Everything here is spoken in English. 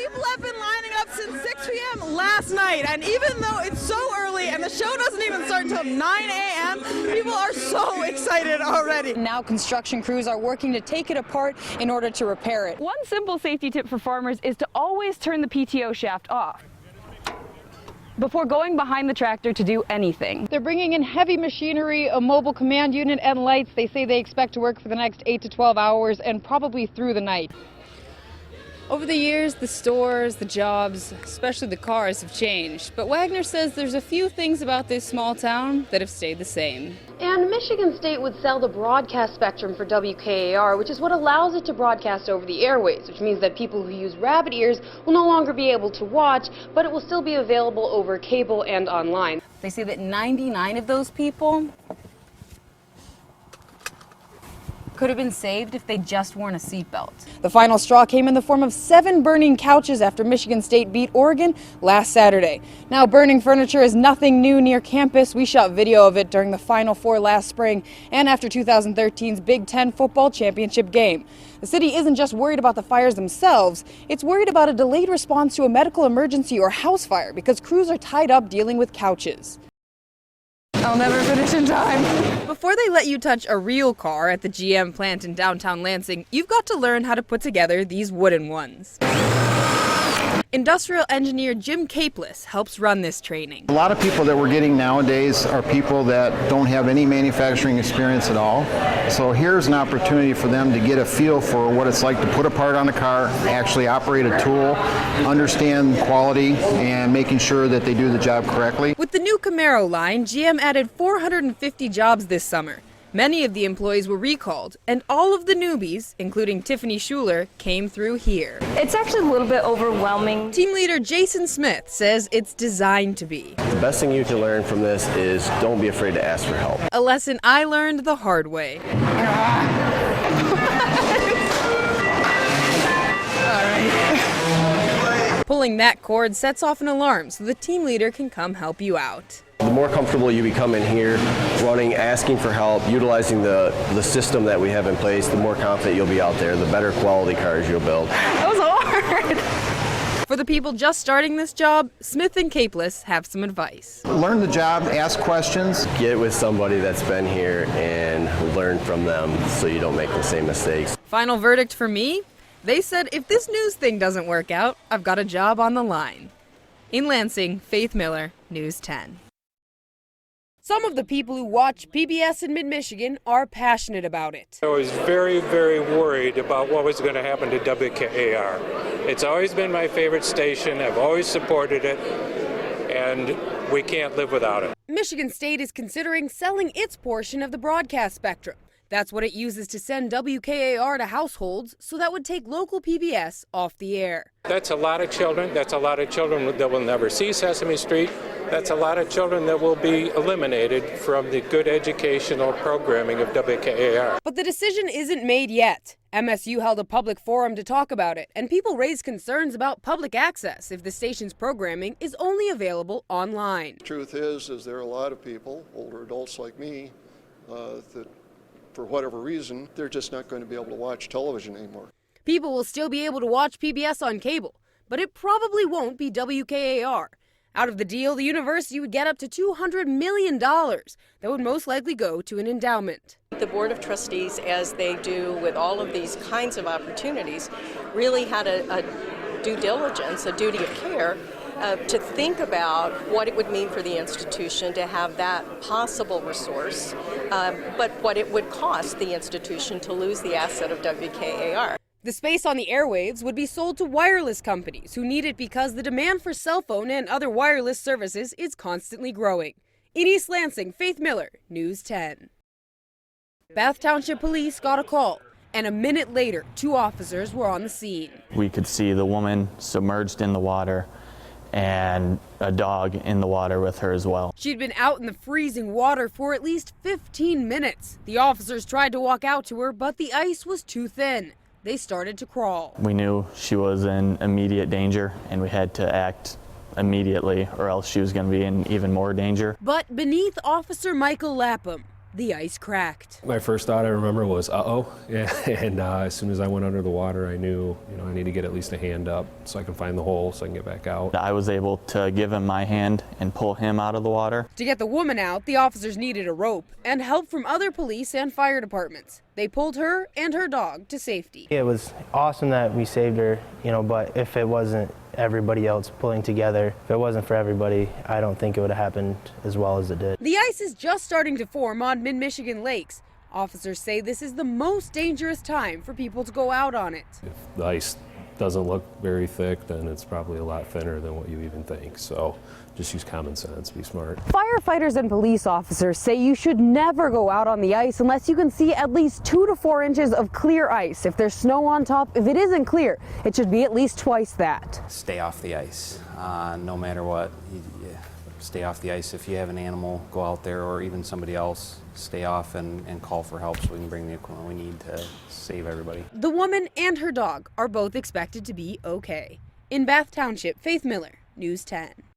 People have been lining up since 6 p.m. last night, and even though it's so early and the show doesn't even start until 9 a.m., people are so excited already. Now construction crews are working to take it apart in order to repair it. One simple safety tip for farmers is to always turn the PTO shaft off before going behind the tractor to do anything. They're bringing in heavy machinery, a mobile command unit, and lights. They say they expect to work for the next 8 to 12 hours and probably through the night. Over the years, the stores, the jobs, especially the cars have changed. But Wagner says there's a few things about this small town that have stayed the same. And Michigan State would sell the broadcast spectrum for WKAR, which is what allows it to broadcast over the airwaves, which means that people who use rabbit ears will no longer be able to watch, but it will still be available over cable and online. They say that 99 of those people could have been saved if they just worn a seatbelt. The final straw came in the form of 7 burning couches after Michigan State beat Oregon last Saturday. Now, burning furniture is nothing new near campus. We shot video of it during the Final Four last spring and after 2013's Big Ten football championship game. The city isn't just worried about the fires themselves, it's worried about a delayed response to a medical emergency or house fire because crews are tied up dealing with couches. I'll never finish in time. Before they let you touch a real car at the GM plant in downtown Lansing, you've got to learn how to put together these wooden ones. Industrial engineer Jim Capeless helps run this training. A lot of people that we're getting nowadays are people that don't have any manufacturing experience at all. So here's an opportunity for them to get a feel for what it's like to put a part on a car, actually operate a tool, understand quality, and making sure that they do the job correctly. With the new Camaro line, GM added 450 jobs this summer. Many of the employees were recalled, and all of the newbies, including Tiffany Schuler, came through here. It's actually a little bit overwhelming. Team leader Jason Smith says it's designed to be. The best thing you can learn from this is don't be afraid to ask for help. A lesson I learned the hard way. Pulling that cord sets off an alarm so the team leader can come help you out. The more comfortable you become in here, running, asking for help, utilizing the system that we have in place, the more confident you'll be out there, the better quality cars you'll build. That was hard. For the people just starting this job, Smith and Capeless have some advice. Learn the job, ask questions. Get with somebody that's been here and learn from them so you don't make the same mistakes. Final verdict for me? They said if this news thing doesn't work out, I've got a job on the line. In Lansing, Faith Miller, News 10. Some of the people who watch PBS in mid-Michigan are passionate about it. I was very, very worried about what was going to happen to WKAR. It's always been my favorite station. I've always supported it, and we can't live without it. Michigan State is considering selling its portion of the broadcast spectrum. That's what it uses to send WKAR to households, so that would take local PBS off the air. That's a lot of children. That's a lot of children that will never see Sesame Street. That's a lot of children that will be eliminated from the good educational programming of WKAR. But the decision isn't made yet. MSU held a public forum to talk about it, and people raised concerns about public access if the station's programming is only available online. The truth is there are a lot of people, older adults like me, that for whatever reason, they're just not going to be able to watch television anymore. People will still be able to watch PBS on cable, but it probably won't be WKAR. Out of the deal, the university would get up to $200 million that would most likely go to an endowment. The Board of Trustees, as they do with all of these kinds of opportunities, really had a due diligence, a duty of care to think about what it would mean for the institution to have that possible resource, but what it would cost the institution to lose the asset of WKAR. The space on the airwaves would be sold to wireless companies who need it because the demand for cell phone and other wireless services is constantly growing. In East Lansing, Faith Miller, News 10. Bath Township Police got a call, and a minute later, 2 officers were on the scene. We could see the woman submerged in the water and a dog in the water with her as well. She'd been out in the freezing water for at least 15 minutes. The officers tried to walk out to her, but the ice was too thin. They started to crawl. We knew she was in immediate danger, and we had to act immediately or else she was going to be in even more danger. But beneath Officer Michael Lapham, the ice cracked. My first thought I remember was, uh-oh. Yeah. And as soon as I went under the water, I knew, I need to get at least a hand up so I can find the hole so I can get back out. I was able to give him my hand and pull him out of the water. To get the woman out, the officers needed a rope and help from other police and fire departments. They pulled her and her dog to safety. It was awesome that we saved her, but if it wasn't everybody else pulling together, if it wasn't for everybody, I don't think it would have happened as well as it did. The ice is just starting to form on mid-Michigan lakes. Officers say this is the most dangerous time for people to go out on it. If the ice doesn't look very thick, then it's probably a lot thinner than what you even think. So just use common sense, be smart. Firefighters and police officers say you should never go out on the ice unless you can see at least 2 to 4 inches of clear ice. If there's snow on top, if it isn't clear, it should be at least twice that. Stay off the ice, no matter what. Stay off the ice. If you have an animal, go out there, or even somebody else, stay off and call for help so we can bring the equipment we need to save everybody. The woman and her dog are both expected to be okay. In Bath Township, Faith Miller, News 10.